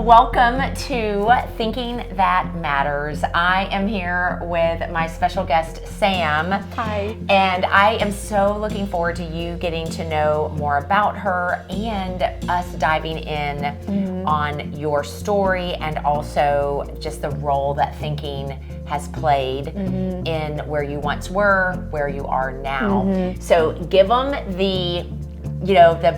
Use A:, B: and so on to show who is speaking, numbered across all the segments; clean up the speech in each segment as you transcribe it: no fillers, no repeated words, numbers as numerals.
A: welcome to Thinking That Matters. I am here with my special guest, Samm.
B: Hi.
A: And I am so looking forward to you getting to know more about her and us diving in on your story and also just the role that thinking has played in where you once were, where you are now. So give them the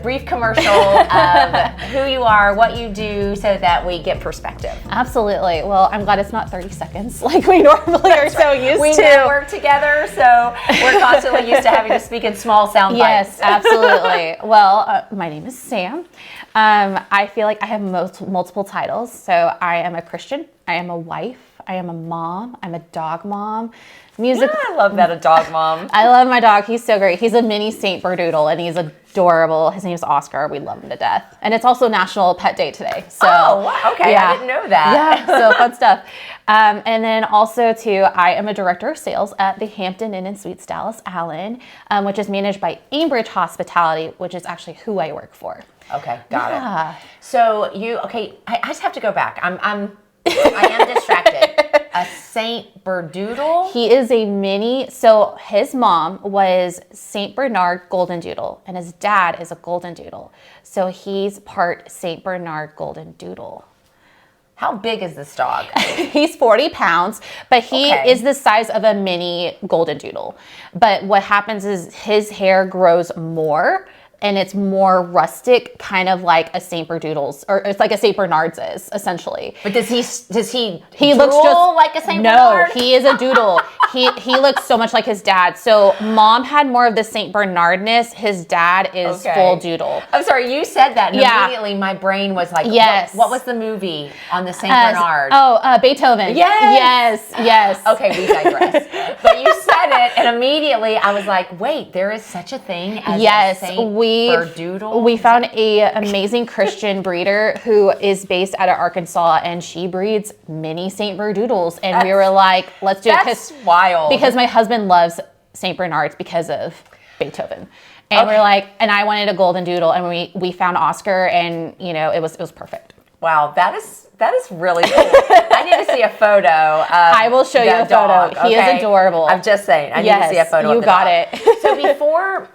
A: brief commercial of who you are, what you do, so that we get perspective.
B: Absolutely. Well, I'm glad it's not 30 seconds like we normally are so used
A: We
B: to.
A: network together, so we're constantly used to having to speak in small sound bites.
B: Yes, absolutely. Well, my name is Samm. I feel like I have multiple titles. So I am a Christian, I am a wife, I am a mom, I'm a dog mom.
A: I love that, a dog mom.
B: I love my dog. He's so great. He's a mini Saint Berdoodle, and he's adorable. His name's Oscar. We love him to death. And it's also National Pet Day today. So,
A: oh, wow. Okay. Yeah. I didn't know that.
B: Yeah, so fun stuff. And then also, too, I am a director of sales at the Hampton Inn and Suites Dallas Allen, which is managed by Ambridge Hospitality, which is actually who I work for.
A: Okay, got it. So I just have to go back. I am distracted. A Saint Berdoodle?
B: He is a mini, so his mom was Saint Bernard Golden Doodle, and his dad is a Golden Doodle. So he's part Saint Bernard Golden Doodle.
A: How big is this dog?
B: He's 40 pounds, but he is the size of a mini Golden Doodle. But what happens is his hair grows more, and it's more rustic, kind of like a Saint Berdoodle's, or it's like a Saint Bernard's is, essentially.
A: But does he
B: looks just
A: like a Saint Bernard?
B: No, he is a doodle. he looks so much like his dad. So mom had more of the Saint Bernardness. His dad is full doodle.
A: I'm sorry, you said that, and immediately my brain was like,
B: yes.
A: What was the movie on the Saint Bernard?
B: Beethoven.
A: Yes.
B: Yes.
A: Okay, we digress. But you said it, and immediately I was like, wait, there is such a thing as a Saint Berdoodle?
B: We found an amazing Christian breeder who is based out of Arkansas, and she breeds mini Saint Berdoodles. And we were like, let's do it.
A: That's wild.
B: Because my husband loves Saint Bernards because of Beethoven. And we're like, and I wanted a Golden Doodle, and we found Oscar, and it was perfect.
A: Wow, that is really cool. I need to see a photo of
B: I will show you a photo.
A: Dog,
B: He is adorable.
A: I'm just saying. I need to see a photo of the
B: got
A: dog.
B: it.
A: So before,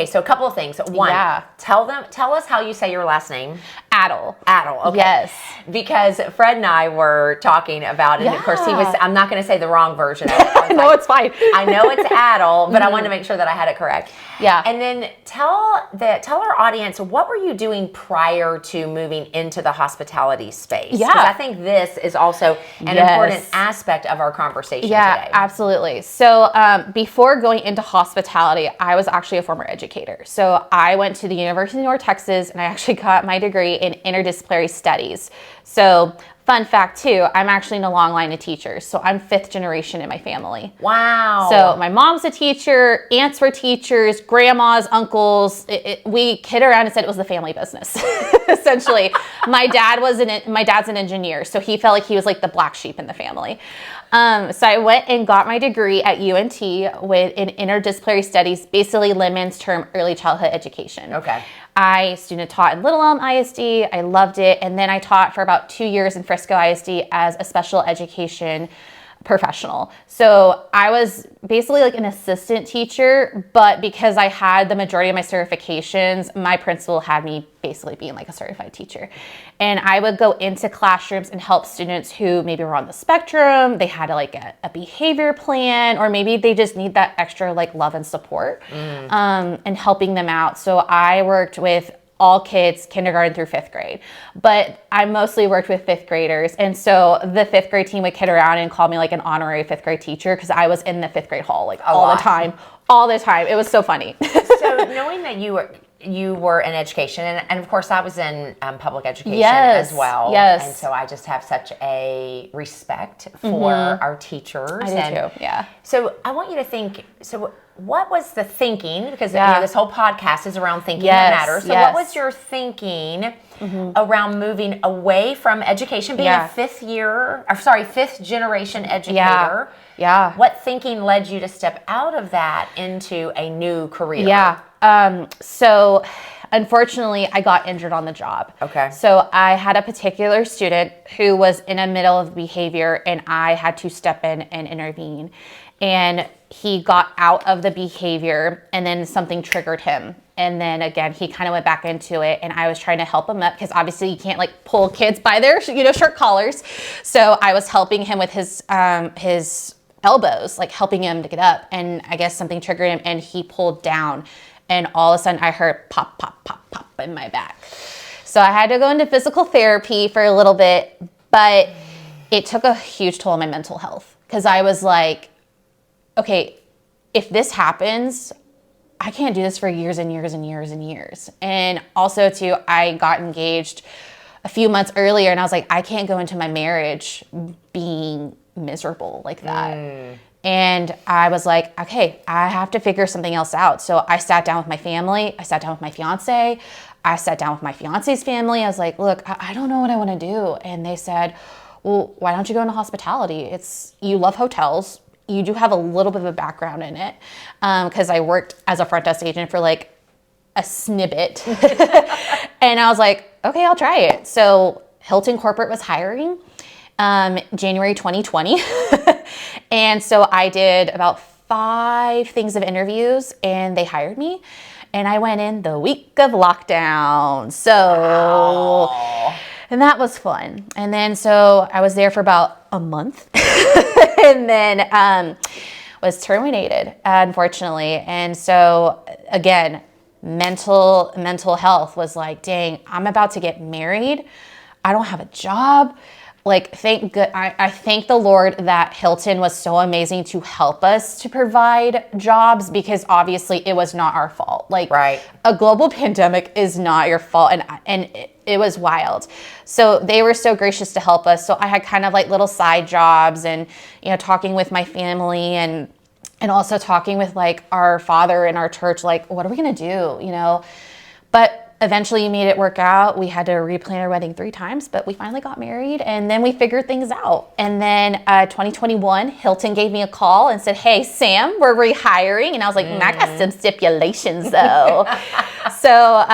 A: so a couple of things. One, tell us how you say your last name.
B: Adel.
A: Adel, okay.
B: Yes.
A: Because Fred and I were talking about it, and of course I'm not going to say the wrong version of it.
B: No, it's fine.
A: I know it's Adel, but I wanted to make sure that I had it correct.
B: Yeah.
A: And then tell our audience, what were you doing prior to moving into the hospitality space?
B: Yeah.
A: Because I think this is also an important aspect of our conversation today.
B: Yeah, absolutely. So before going into hospitality, I was actually a former educator. So I went to the University of North Texas, and I actually got my degree in interdisciplinary studies. So fun fact too, I'm actually in a long line of teachers. So I'm 5th generation in my family.
A: Wow.
B: So my mom's a teacher, aunts were teachers, grandmas, uncles. We kid around and said it was the family business, essentially. My dad's an engineer, so he felt like he was like the black sheep in the family. So I went and got my degree at UNT in interdisciplinary studies, basically layman's term, early childhood education.
A: Okay.
B: I student taught in Little Elm ISD. I loved it. And then I taught for about 2 years in Frisco ISD as a special education professional. So I was basically like an assistant teacher, but because I had the majority of my certifications, my principal had me basically being like a certified teacher. And I would go into classrooms and help students who maybe were on the spectrum, they had like a behavior plan, or maybe they just need that extra like love and support, and helping them out. So I worked with all kids, kindergarten through 5th grade. But I mostly worked with 5th graders. And so the 5th grade team would kid around and call me like an honorary 5th grade teacher because I was in the 5th grade hall like all the time. It was so funny.
A: So knowing that you were in education, and of course I was in public education as well.
B: Yes.
A: And so I just have such a respect for our teachers.
B: I do too, yeah.
A: So I want you to think, what was the thinking? Because this whole podcast is around thinking that matters. So what was your thinking around moving away from education, being a 5th generation educator?
B: Yeah.
A: What thinking led you to step out of that into a new career?
B: Yeah. So unfortunately, I got injured on the job.
A: Okay.
B: So I had a particular student who was in the middle of behavior, and I had to step in and intervene. And he got out of the behavior, and then something triggered him. And then again, he kind of went back into it, and I was trying to help him up because obviously you can't like pull kids by their, shirt collars. So I was helping him with his elbows, like helping him to get up. And I guess something triggered him, and he pulled down. And all of a sudden I heard pop, pop, pop, pop in my back. So I had to go into physical therapy for a little bit, but it took a huge toll on my mental health because I was like, okay, if this happens, I can't do this for years and years and years and years. And also too, I got engaged a few months earlier, and I was like, I can't go into my marriage being miserable like that. And I was like, okay, I have to figure something else out. So I sat down with my family. I sat down with my fiance. I sat down with my fiance's family. I was like, look, I don't know what I want to do. And they said, well, why don't you go into hospitality? You love hotels. You do have a little bit of a background in it. Because I worked as a front desk agent for like a snippet. And I was like, okay, I'll try it. So Hilton Corporate was hiring January 2020. And so I did about 5 things of interviews, and they hired me. And I went in the week of lockdown. So, wow. And that was fun. And then so I was there for about a month and then was terminated, unfortunately. And so again, mental health was like, dang, I'm about to get married. I don't have a job. Like, I thank the Lord that Hilton was so amazing to help us to provide jobs, because obviously it was not our fault. Like, right. A global pandemic is not your fault, and it was wild. So they were so gracious to help us. So I had kind of like little side jobs, and talking with my family, and also talking with like our father in our church, like, what are we gonna do? But eventually you made it work out. We had to replan our wedding 3 times, but we finally got married, and then we figured things out. And then 2021, Hilton gave me a call and said, hey, Sam, we're rehiring. And I was like, I got some stipulations though. So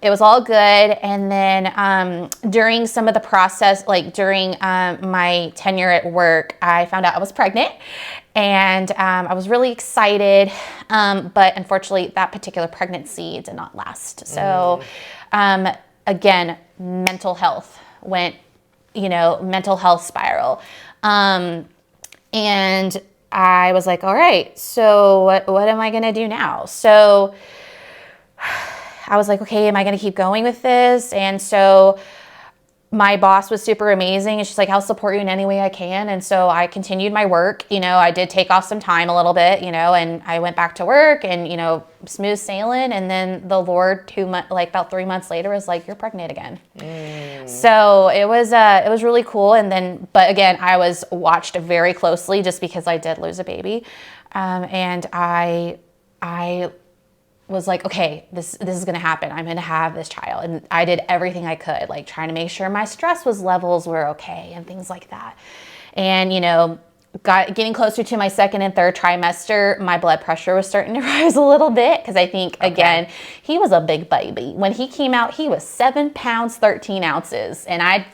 B: it was all good. And then during some of the process, like during my tenure at work, I found out I was pregnant. And I was really excited, but unfortunately that particular pregnancy did not last. So again, mental health went, mental health spiral. And I was like, all right, so what am I going to do now? So I was like, okay, am I going to keep going with this? And so my boss was super amazing, and she's like, I'll support you in any way I can. And so I continued my work. I did take off some time a little bit, and I went back to work, and, smooth sailing. And then the Lord, about 3 months later, was like, you're pregnant again. So it was really cool. And then, but again, I was watched very closely just because I did lose a baby. And I was like, okay, this is going to happen. I'm going to have this child. And I did everything I could, like trying to make sure my stress levels were okay and things like that. And, getting closer to my 2nd and 3rd trimester, my blood pressure was starting to rise a little bit. Cause I think, again, he was a big baby. When he came out, he was 7 pounds, 13 ounces. And I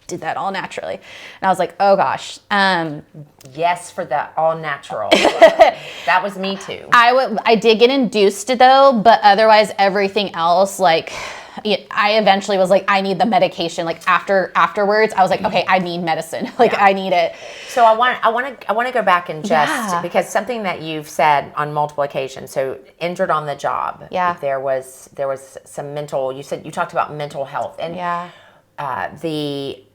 B: did that all naturally. And I was like, oh gosh.
A: Yes, for the all natural. That was me too.
B: I did get induced though, but otherwise everything else, like, I eventually was like, I need the medication. Like afterwards, I was like, okay, I need medicine. Like I need it.
A: So I want to go back and just because something that you've said on multiple occasions. So injured on the job.
B: Yeah.
A: There was some mental. You talked about mental health and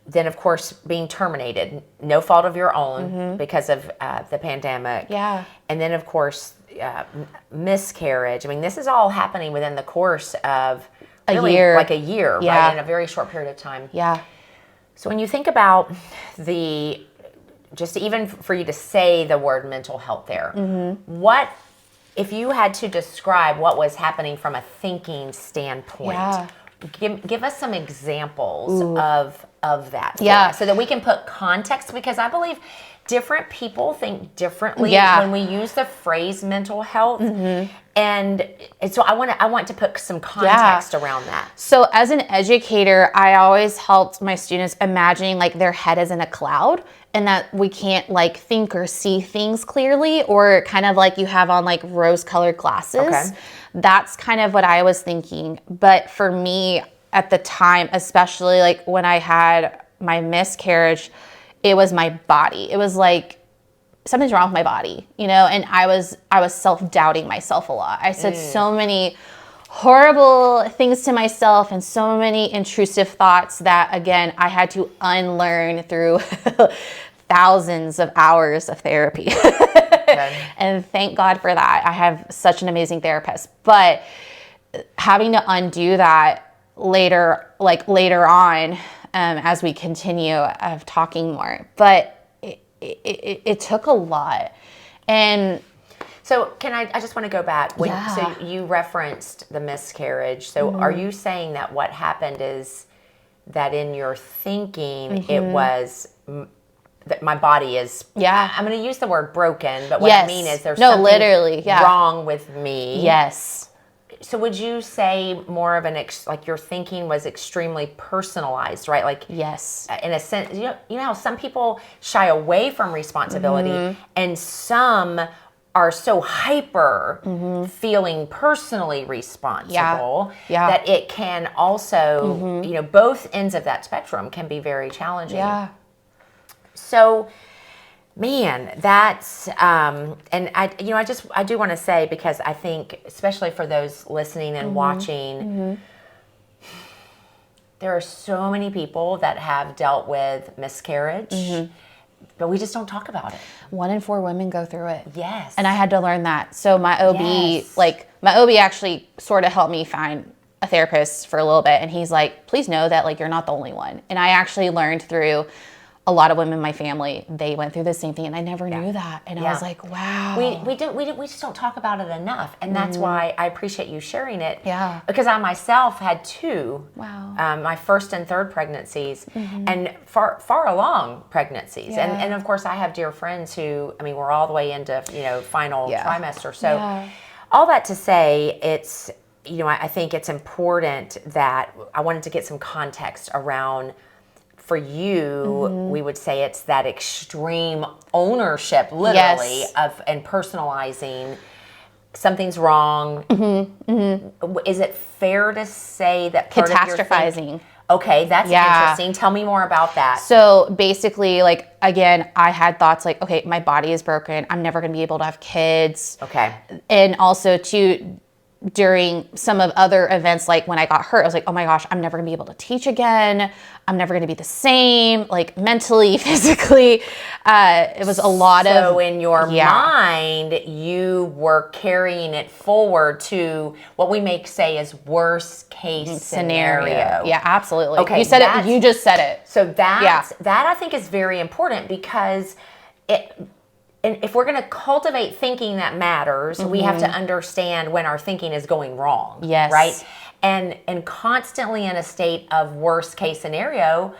A: then of course being terminated, no fault of your own because of the pandemic.
B: Yeah.
A: And then of course miscarriage. I mean, this is all happening within the course of really a year, right? In a very short period of time.
B: Yeah.
A: So when you think about just even for you to say the word mental health there, what, if you had to describe what was happening from a thinking standpoint, give us some examples of that.
B: Yeah.
A: So that we can put context, because I believe different people think differently
B: Yeah.
A: when we use the phrase mental health. And so I want to put some context around that.
B: So as an educator, I always helped my students imagining like their head is in a cloud and that we can't like think or see things clearly, or kind of like you have on like rose-colored glasses.
A: Okay.
B: That's kind of what I was thinking. But for me at the time, especially like when I had my miscarriage, it was my body. It was like, something's wrong with my body, you know? And I was self-doubting myself a lot. I said so many horrible things to myself and so many intrusive thoughts that, again, I had to unlearn through thousands of hours of therapy. And thank God for that. I have such an amazing therapist. But having to undo that later on, as we continue of talking more. But it took a lot. And
A: so I just want to go back. So you referenced the miscarriage. So are you saying that what happened is that in your thinking, it was that my body is, I'm going to use the word broken, but what I mean is there's something
B: literally,
A: wrong with me.
B: Yes.
A: So would you say more of like your thinking was extremely personalized, right? Like,
B: yes,
A: in a sense, you know how some people shy away from responsibility and some are so hyper feeling personally responsible that it can also, you know, both ends of that spectrum can be very challenging.
B: Yeah.
A: So, man, that's and I do want to say, because I think especially for those listening and watching, there are so many people that have dealt with miscarriage, but we just don't talk about it.
B: 1 in 4 women go through it.
A: Yes.
B: And I had to learn that. So my OB actually sort of helped me find a therapist for a little bit, and he's like, please know that like you're not the only one. And I actually learned through a lot of women in my family, they went through the same thing, and I never knew that. And I was like, wow.
A: We just don't talk about it enough. And that's why I appreciate you sharing it.
B: Yeah.
A: Because I myself had 2.
B: Wow.
A: My first and third pregnancies, and far along pregnancies.
B: Yeah.
A: And of course I have dear friends who, I mean, we're all the way into, final trimester. So all that to say, it's, I think it's important that I wanted to get some context around. For you, we would say it's that extreme ownership, literally, of and personalizing. Something's wrong. Is it fair to say that part
B: catastrophizing?
A: Okay, that's interesting. Tell me more about that.
B: So basically, like, again, I had thoughts like, okay, my body is broken. I'm never going to be able to have kids.
A: Okay.
B: And also during some of other events, like when I got hurt, I was like, oh my gosh, I'm never gonna be able to teach again. I'm never gonna be the same, like mentally, physically. It was a lot of...
A: So in your mind, you were carrying it forward to what we may say is worst case scenario.
B: Yeah, absolutely.
A: Okay,
B: you said it, you just said it.
A: So that I think is very important, because and if we're going to cultivate thinking that matters, we have to understand when our thinking is going wrong.
B: Yes.
A: Right? And constantly in a state of worst case scenario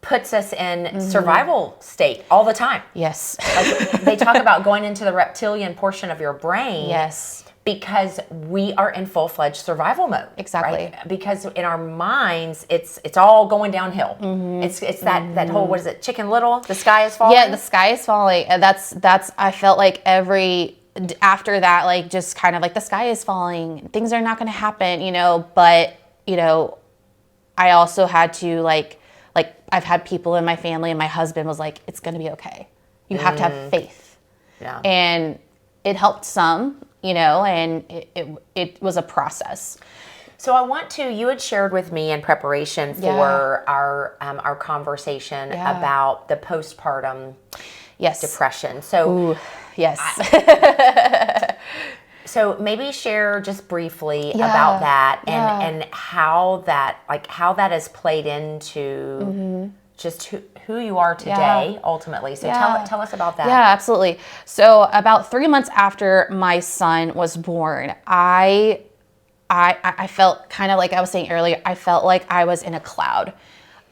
A: puts us in survival state all the time.
B: Yes.
A: Like they talk about going into the reptilian portion of your brain.
B: Yes.
A: Because we are in full-fledged survival mode.
B: Exactly.
A: Right? Because in our minds, it's all going downhill. It's that whole, what is it, Chicken Little? The sky is falling?
B: Yeah, the sky is falling. And that's I felt like after that, like just kind of like the sky is falling. Things are not going to happen, but, I also had to like I've had people in my family, and my husband was like, it's going to be okay. You have to have faith.
A: Yeah.
B: And it helped some, and it was a process.
A: So you had shared with me in preparation for our conversation about the postpartum depression. So
B: yes.
A: So maybe share just briefly about that and how that has played into just who you are today ultimately. So tell us about that.
B: Yeah, absolutely. So about 3 months after my son was born, I felt kind of like I was saying earlier, I felt like I was in a cloud.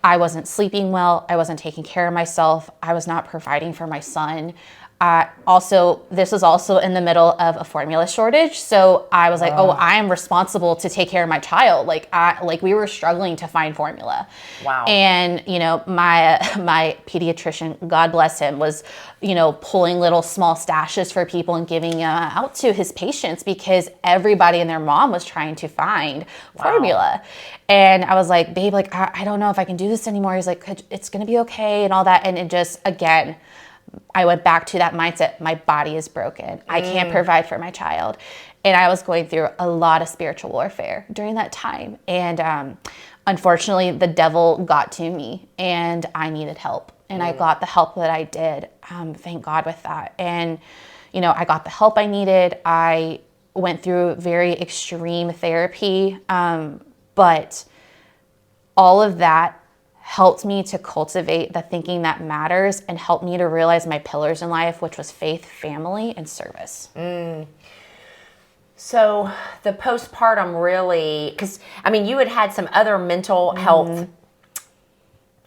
B: I wasn't sleeping well. I wasn't taking care of myself. I was not providing for my son. Also, this was also in the middle of a formula shortage. So I was like, oh, I am responsible to take care of my child. Like we were struggling to find formula.
A: Wow.
B: And, my pediatrician, God bless him, was, pulling little small stashes for people and giving out to his patients because everybody and their mom was trying to find formula. And I was like, babe, like, I don't know if I can do this anymore. He's like, it's going to be okay and all that. And it just, again, I went back to that mindset. My body is broken. I can't provide for my child. And I was going through a lot of spiritual warfare during that time. And unfortunately, the devil got to me and I needed help. And I got the help that I did. Thank God with that. And, I got the help I needed. I went through very extreme therapy. But all of that helped me to cultivate the thinking that matters and helped me to realize my pillars in life, which was faith, family, and service.
A: So the postpartum really, because you had some other mental health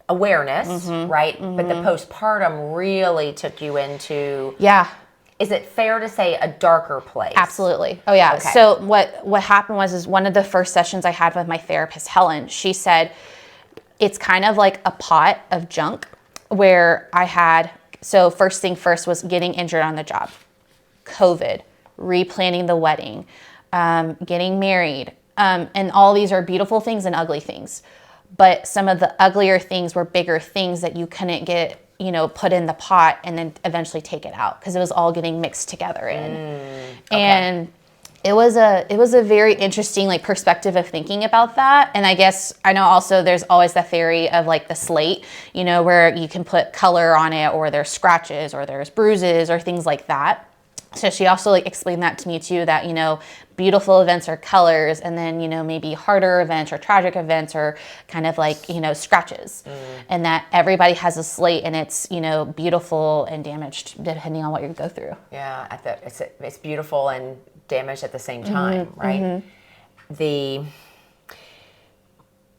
A: awareness, right? But the postpartum really took you into, is it fair to say, a darker place?
B: Absolutely. Oh yeah.
A: Okay.
B: So what happened was one of the first sessions I had with my therapist, Helen, she said, it's kind of like a pot of junk where so first thing first was getting injured on the job, COVID, replanning the wedding, getting married. And all these are beautiful things and ugly things. But some of the uglier things were bigger things that you couldn't get, put in the pot and then eventually take it out because it was all getting mixed together in. Okay. And it was a very interesting perspective of thinking about that. And I know also there's always the theory of the slate, where you can put color on it or there's scratches or there's bruises or things like that. So she also explained that to me too, that, beautiful events are colors and then, maybe harder events or tragic events are kind of scratches. And that everybody has a slate and it's, beautiful and damaged depending on what you go through.
A: Yeah, it's beautiful and damaged at the same time, right? And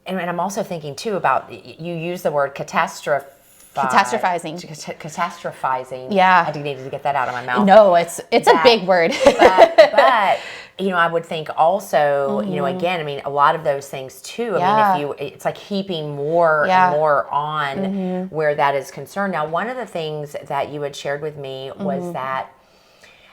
A: I'm also thinking too about, you use the word
B: catastrophizing.
A: Catastrophizing.
B: Yeah.
A: I needed to get that out of my mouth.
B: No, it's a big word.
A: but I would think also, again, a lot of those things too. It's like heaping more and more on where that is concerned. Now, one of the things that you had shared with me was that,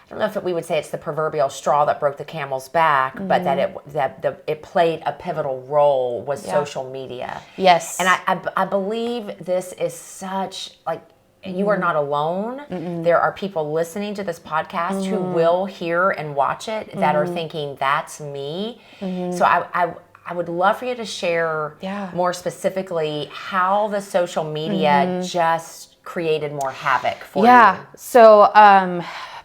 A: I don't know if we would say it's the proverbial straw that broke the camel's back, but that it played a pivotal role was social media.
B: Yes.
A: And I believe this is such, you are not alone. There are people listening to this podcast who will hear and watch it that are thinking, that's me. So I would love for you to share more specifically how the social media just created more havoc for you.
B: Yeah. So,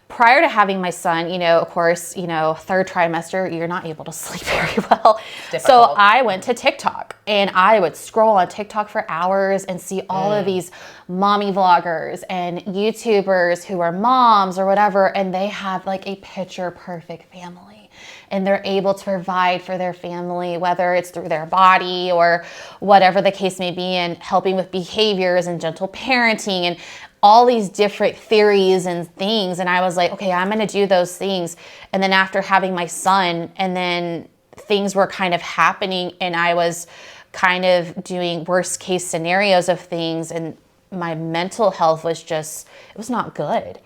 B: prior to having my son, of course, third trimester, you're not able to sleep very well. So I went to TikTok and I would scroll on TikTok for hours and see all of these mommy vloggers and YouTubers who are moms or whatever. And they have a picture perfect family and they're able to provide for their family, whether it's through their body or whatever the case may be, and helping with behaviors and gentle parenting and all these different theories and things. And I was like, okay, I'm going to do those things. And then after having my son, and then things were kind of happening and I was kind of doing worst case scenarios of things. And my mental health was just, it was not good.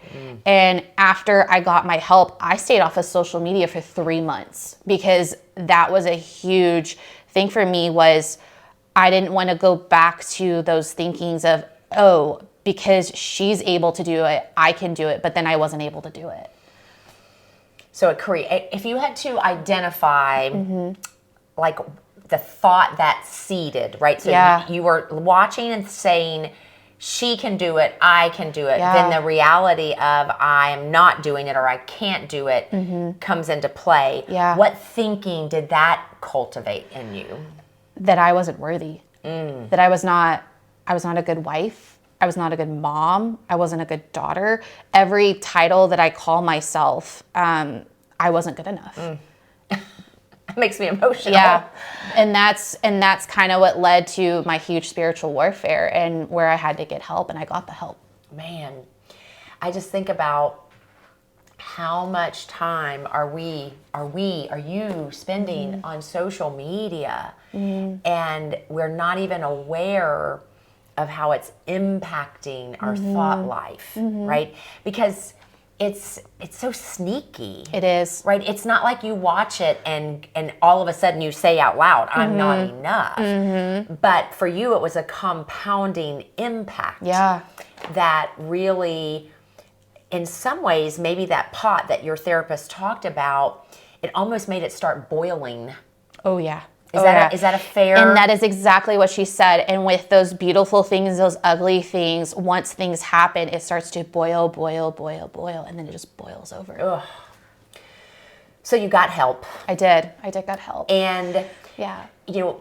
B: And after I got my help, I stayed off of social media for 3 months because that was a huge thing for me. Was I didn't want to go back to those thinkings of, oh, because she's able to do it, I can do it, but then I wasn't able to do it.
A: So if you had to identify the thought that seeded, right? So you were watching and saying, she can do it, I can do it. Then the reality of I am not doing it or I can't do it comes into play. What thinking did that cultivate in you?
B: That I wasn't worthy. That I was not a good wife. I was not a good mom. I wasn't a good daughter. Every title that I call myself, I wasn't good enough.
A: makes me emotional.
B: Yeah. And that's kind of what led to my huge spiritual warfare and where I had to get help, and I got the help.
A: Man, I just think about how much time are you spending on social media, and we're not even aware of how it's impacting our thought life, right? Because it's so sneaky.
B: It is.
A: Right? It's not like you watch it and all of a sudden you say out loud, I'm not enough. But for you, it was a compounding impact.
B: Yeah.
A: That really, in some ways, maybe that pot that your therapist talked about, it almost made it start boiling.
B: Oh, yeah.
A: Is that a fair?
B: And that is exactly what she said. And with those beautiful things, those ugly things, once things happen, it starts to boil, and then it just boils over.
A: Ugh. So you got help.
B: I did get help.
A: And
B: yeah,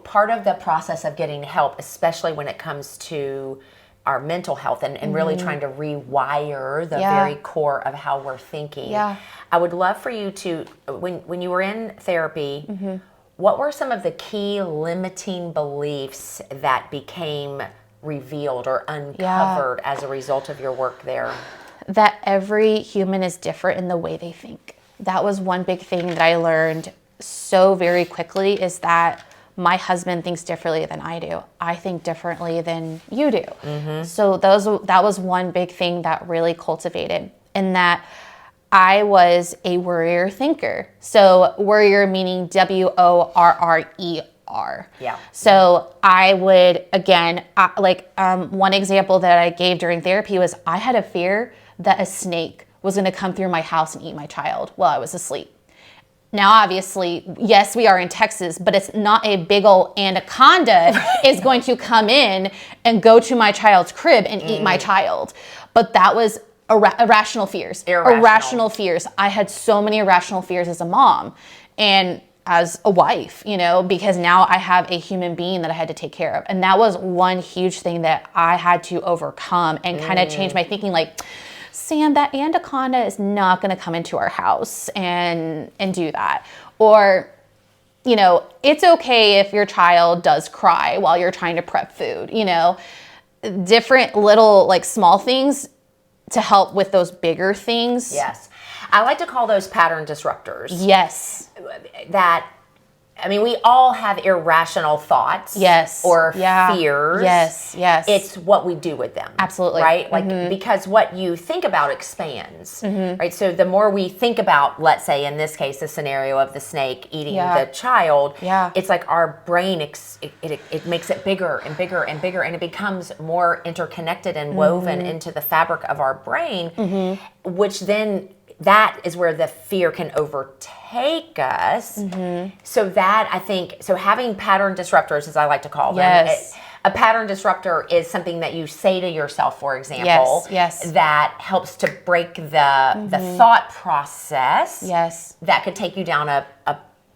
A: part of the process of getting help, especially when it comes to our mental health and really trying to rewire the very core of how we're thinking.
B: Yeah.
A: I would love for you to, when you were in therapy, what were some of the key limiting beliefs that became revealed or uncovered as a result of your work there?
B: That every human is different in the way they think. That was one big thing that I learned so very quickly, is that my husband thinks differently than I do. I think differently than you do. So that was one big thing that really cultivated, and that I was a worrier thinker. So worrier meaning WORRER.
A: Yeah.
B: So I would, again, one example that I gave during therapy was I had a fear that a snake was going to come through my house and eat my child while I was asleep. Now, obviously, yes, we are in Texas, but it's not a big old anaconda is going to come in and go to my child's crib and eat my child. But that was irrational fears. Irrational fears. I had so many irrational fears as a mom and as a wife, because now I have a human being that I had to take care of. And that was one huge thing that I had to overcome and kind of change my thinking, like, Sam, that anaconda is not going to come into our house and do that. Or, it's okay if your child does cry while you're trying to prep food, different little small things to help with those bigger things.
A: Yes. I like to call those pattern disruptors.
B: Yes.
A: We all have irrational thoughts.
B: Yes.
A: Or fears.
B: Yes.
A: It's what we do with them.
B: Absolutely.
A: Right? Because what you think about expands. Right? So the more we think about, let's say in this case, the scenario of the snake eating the child, it's like our brain, it makes it bigger and bigger and bigger, and it becomes more interconnected and woven into the fabric of our brain, which then that is where the fear can overtake us. So that, I think, having pattern disruptors, as I like to call them, a pattern disruptor is something that you say to yourself, for example, that helps to break the thought process that could take you down a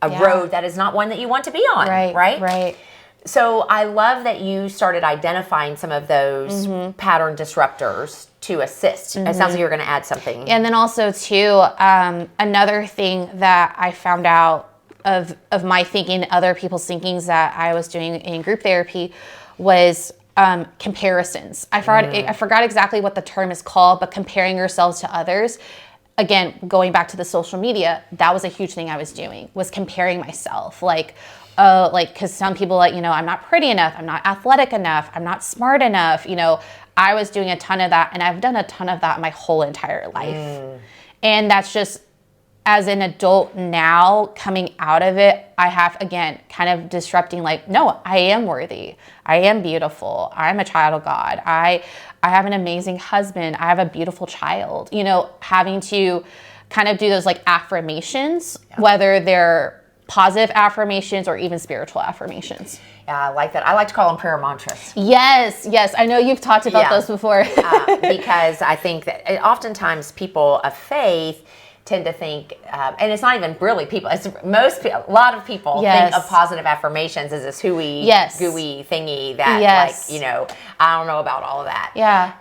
A: road that is not one that you want to be on. Right. So I love that you started identifying some of those pattern disruptors to assist. It sounds like you're going to add something.
B: And then also too, another thing that I found out of my thinking, other people's thinkings that I was doing in group therapy was comparisons. I forgot exactly what the term is called, but comparing yourselves to others. Again, going back to the social media, that was a huge thing I was doing, was comparing myself. Because some people I'm not pretty enough, I'm not athletic enough, I'm not smart enough. I was doing a ton of that, and I've done a ton of that my whole entire life. And that's just, as an adult now, coming out of it, I have, again, kind of disrupting, no, I am worthy. I am beautiful. I'm a child of God. I have an amazing husband. I have a beautiful child. Having to kind of do those affirmations, whether they're positive affirmations or even spiritual affirmations.
A: Yeah, I like that. I like to call them prayer mantras.
B: Yes. I know you've talked about those before.
A: Because I think that oftentimes people of faith, tend to think, and it's not even really people, it's a lot of people
B: Yes.
A: think of positive affirmations as this hooey,
B: Yes.
A: gooey thingy that
B: Yes.
A: like, I don't know about all of that.
B: Yeah.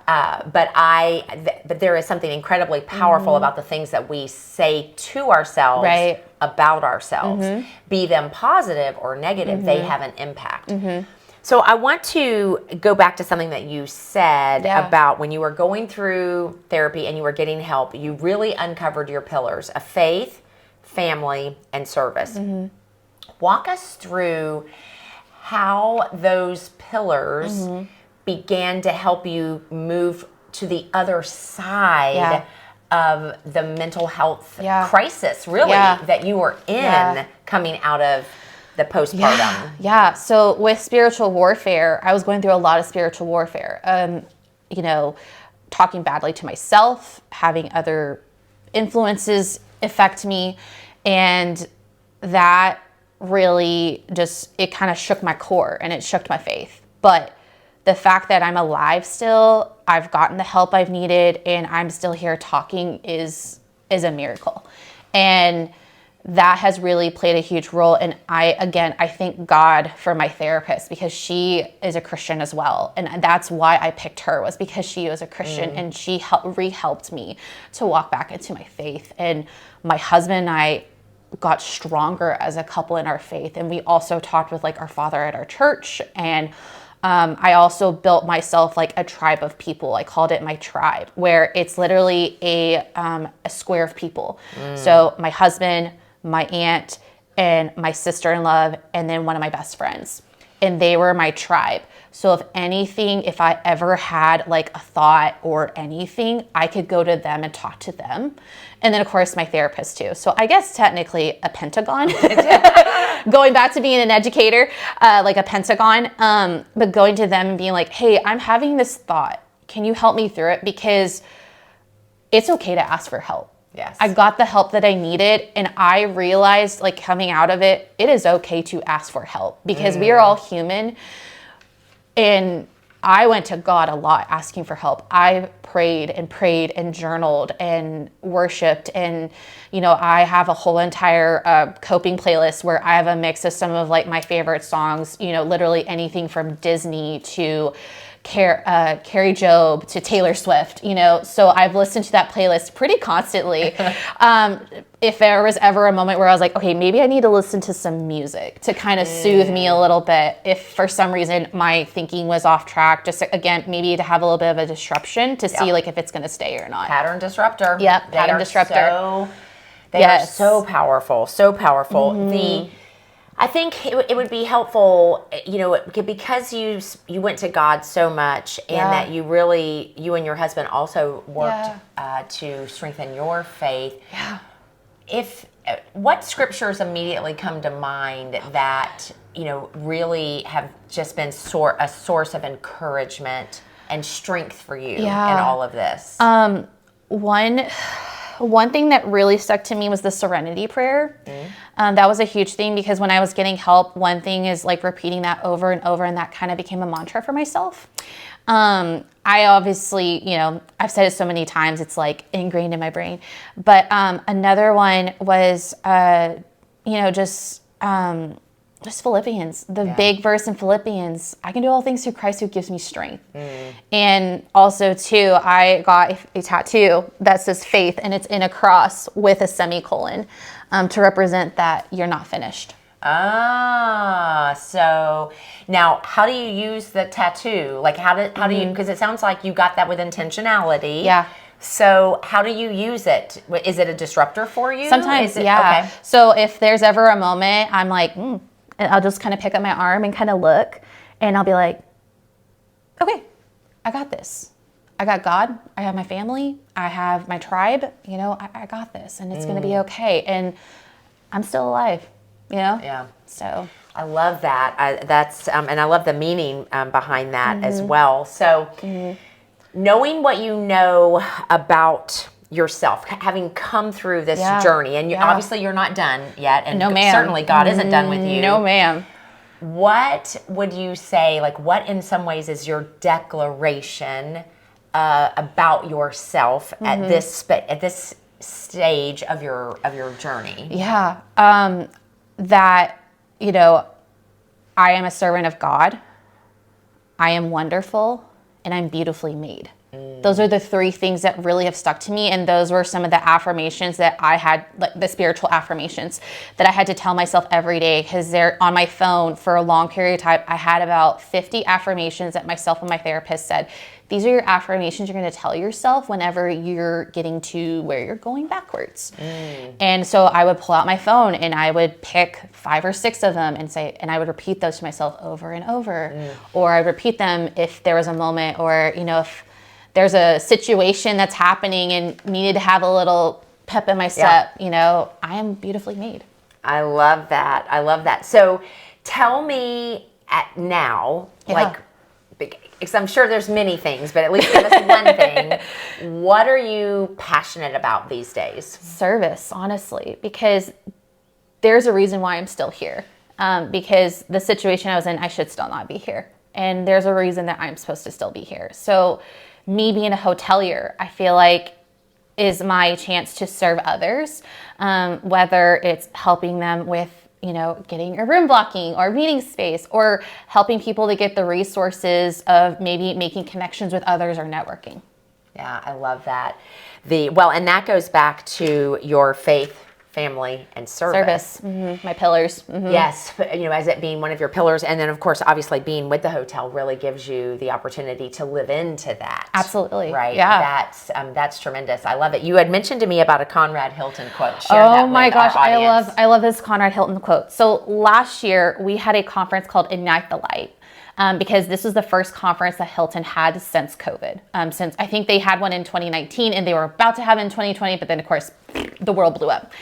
A: But there is something incredibly powerful about the things that we say to ourselves
B: Right.
A: about ourselves, be them positive or negative, they have an impact. So I want to go back to something that you said about when you were going through therapy and you were getting help, you really uncovered your pillars of faith, family, and service. Walk us through how those pillars began to help you move to the other side of the mental health crisis, really, that you were in coming out of the postpartum.
B: Yeah. So with spiritual warfare, I was going through a lot of spiritual warfare. Talking badly to myself, having other influences affect me, and that really it kind of shook my core and it shook my faith. But the fact that I'm alive still, I've gotten the help I've needed, and I'm still here talking is a miracle. And that has really played a huge role. And I thank God for my therapist, because she is a Christian as well. And that's why I picked her, was because she was a Christian and she helped me to walk back into my faith. And my husband and I got stronger as a couple in our faith. And we also talked with like our father at our church. And I also built myself like a tribe of people. I called it my tribe, where it's literally a square of people. So my husband, my aunt, and my sister-in-law, and then one of my best friends. And they were my tribe. So if I ever had like a thought or anything, I could go to them and talk to them. And then of course my therapist too. So I guess technically a pentagon, going back to being an educator, like a pentagon, but going to them and being like, hey, I'm having this thought. Can you help me through it? Because it's okay to ask for help.
A: Yes.
B: I got the help that I needed, and I realized, like, coming out of it, it is okay to ask for help, because we are all human. And I went to God a lot asking for help. I prayed and journaled and worshiped, and I have a whole entire coping playlist where I have a mix of some of like my favorite songs, literally anything from Disney to Carrie Job to Taylor Swift, so I've listened to that playlist pretty constantly. If there was ever a moment where I was like, okay, maybe I need to listen to some music to kind of soothe me a little bit, if for some reason my thinking was off track, just again, maybe to have a little bit of a disruption to see like if it's going to stay or not.
A: Pattern disruptor.
B: Yep, pattern disruptor.
A: They are so powerful, so powerful. I think it would be helpful, because you went to God so much, and that you and your husband also worked to strengthen your faith.
B: Yeah.
A: What scriptures immediately come to mind that, really have just been a source of encouragement and strength for you in all of this?
B: One thing that really stuck to me was the serenity prayer. That was a huge thing, because when I was getting help, one thing is like repeating that over and over, and that kind of became a mantra for myself. I obviously, I've said it so many times, it's like ingrained in my brain. But another one was, just Philippians, the big verse in Philippians. I can do all things through Christ who gives me strength. And also too, I got a tattoo that says faith, and it's in a cross with a semicolon to represent that you're not finished.
A: So now how do you use the tattoo? Like how do you, because it sounds like you got that with intentionality.
B: Yeah.
A: So how do you use it? Is it a disruptor for you?
B: Sometimes, Okay. So if there's ever a moment, I'm like, and I'll just kind of pick up my arm and kind of look, and I'll be like, okay, I got this. I got God. I have my family. I have my tribe. I got this, and it's going to be okay. And I'm still alive.
A: Yeah.
B: So
A: I love that. And I love the meaning behind that as well. So knowing what you know about yourself, having come through this journey, and obviously you're not done yet, and
B: no, ma'am.
A: Certainly God isn't done with you.
B: No, ma'am.
A: What would you say, like what in some ways is your declaration about yourself at this stage of your journey?
B: Yeah. That, I am a servant of God. I am wonderful, and I'm beautifully made. Those are the three things that really have stuck to me. And those were some of the affirmations that I had, like the spiritual affirmations that I had to tell myself every day, because they're on my phone for a long period of time. I had about 50 affirmations that myself and my therapist said, these are your affirmations you're going to tell yourself whenever you're getting to where you're going backwards. And so I would pull out my phone and I would pick 5 or 6 of them and I would repeat those to myself over and over. Or I'd repeat them if there was a moment, or, if there's a situation that's happening and needed to have a little pep in my step, I am beautifully made.
A: I love that. I love that. So tell me now, because I'm sure there's many things, but at least give us one thing. What are you passionate about these days?
B: Service, honestly, because there's a reason why I'm still here. Because the situation I was in, I should still not be here. And there's a reason that I'm supposed to still be here. So me being a hotelier, I feel like is my chance to serve others, whether it's helping them with getting a room blocking or meeting space, or helping people to get the resources of maybe making connections with others or networking.
A: Yeah, I love that. And that goes back to your faith, family, and service.
B: My pillars.
A: Yes, as it being one of your pillars. And then, of course, obviously being with the hotel really gives you the opportunity to live into that.
B: Absolutely.
A: Right?
B: Yeah.
A: That's tremendous. I love it. You had mentioned to me about a Conrad Hilton quote. Share that
B: Oh my
A: with
B: gosh,
A: our audience.
B: I love this Conrad Hilton quote. So last year we had a conference called Ignite the Light. Because this was the first conference that Hilton had since COVID. Since I think they had one in 2019 and they were about to have it in 2020, but then of course the world blew up.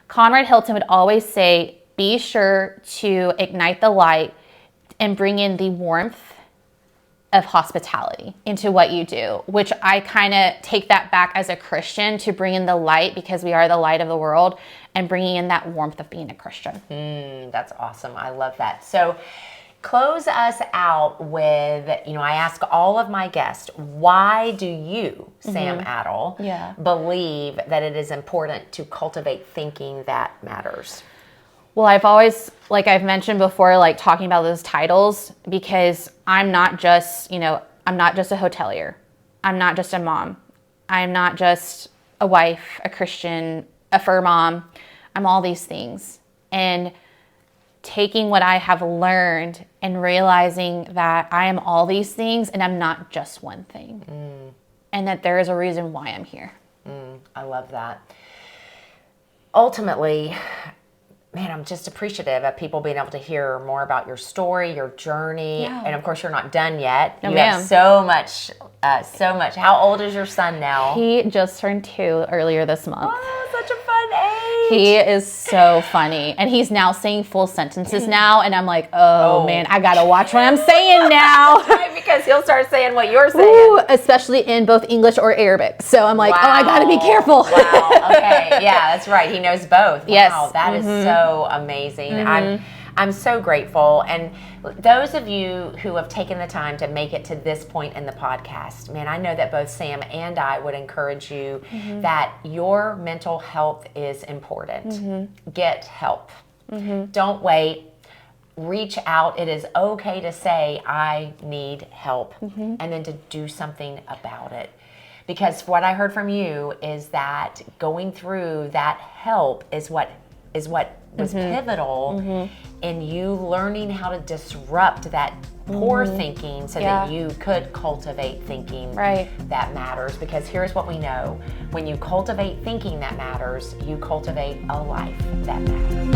B: Conrad Hilton would always say, be sure to ignite the light and bring in the warmth of hospitality into what you do, which I kind of take that back as a Christian, to bring in the light, because we are the light of the world, and bringing in that warmth of being a Christian.
A: That's awesome. I love that. So close us out with, I ask all of my guests, why do you, Samm Adel, believe that it is important to cultivate thinking that matters?
B: Well, I've always, like I've mentioned before, like talking about those titles, because I'm not just a hotelier. I'm not just a mom. I'm not just a wife, a Christian, a fur mom. I'm all these things. And taking what I have learned and realizing that I am all these things and I'm not just one thing. And that there is a reason why I'm here.
A: I love that. Ultimately, man, I'm just appreciative of people being able to hear more about your story, your journey.
B: Yeah.
A: And of course, you're not done yet.
B: No,
A: you
B: ma'am.
A: have so much. How old is your son now?
B: He just turned 2 earlier this month.
A: Oh, such a fun age.
B: He is so funny. And he's now saying full sentences now. And I'm like, oh man, I got to watch what I'm saying now.
A: Right, because he'll start saying what you're saying.
B: Ooh, especially in both English or Arabic. So I'm like,
A: Wow.
B: oh, I got to be careful.
A: Wow. Okay. Yeah, that's right. He knows both.
B: Yes.
A: Wow. That is so amazing. I'm so grateful. And those of you who have taken the time to make it to this point in the podcast, man, I know that both Samm and I would encourage you that your mental health is important. Get help. Don't wait. Reach out. It is okay to say, I need help, and then to do something about it. Because what I heard from you is that going through that help is what was pivotal in you learning how to disrupt that poor thinking so that you could cultivate thinking that matters. Because here's what we know. When you cultivate thinking that matters, you cultivate a life that matters.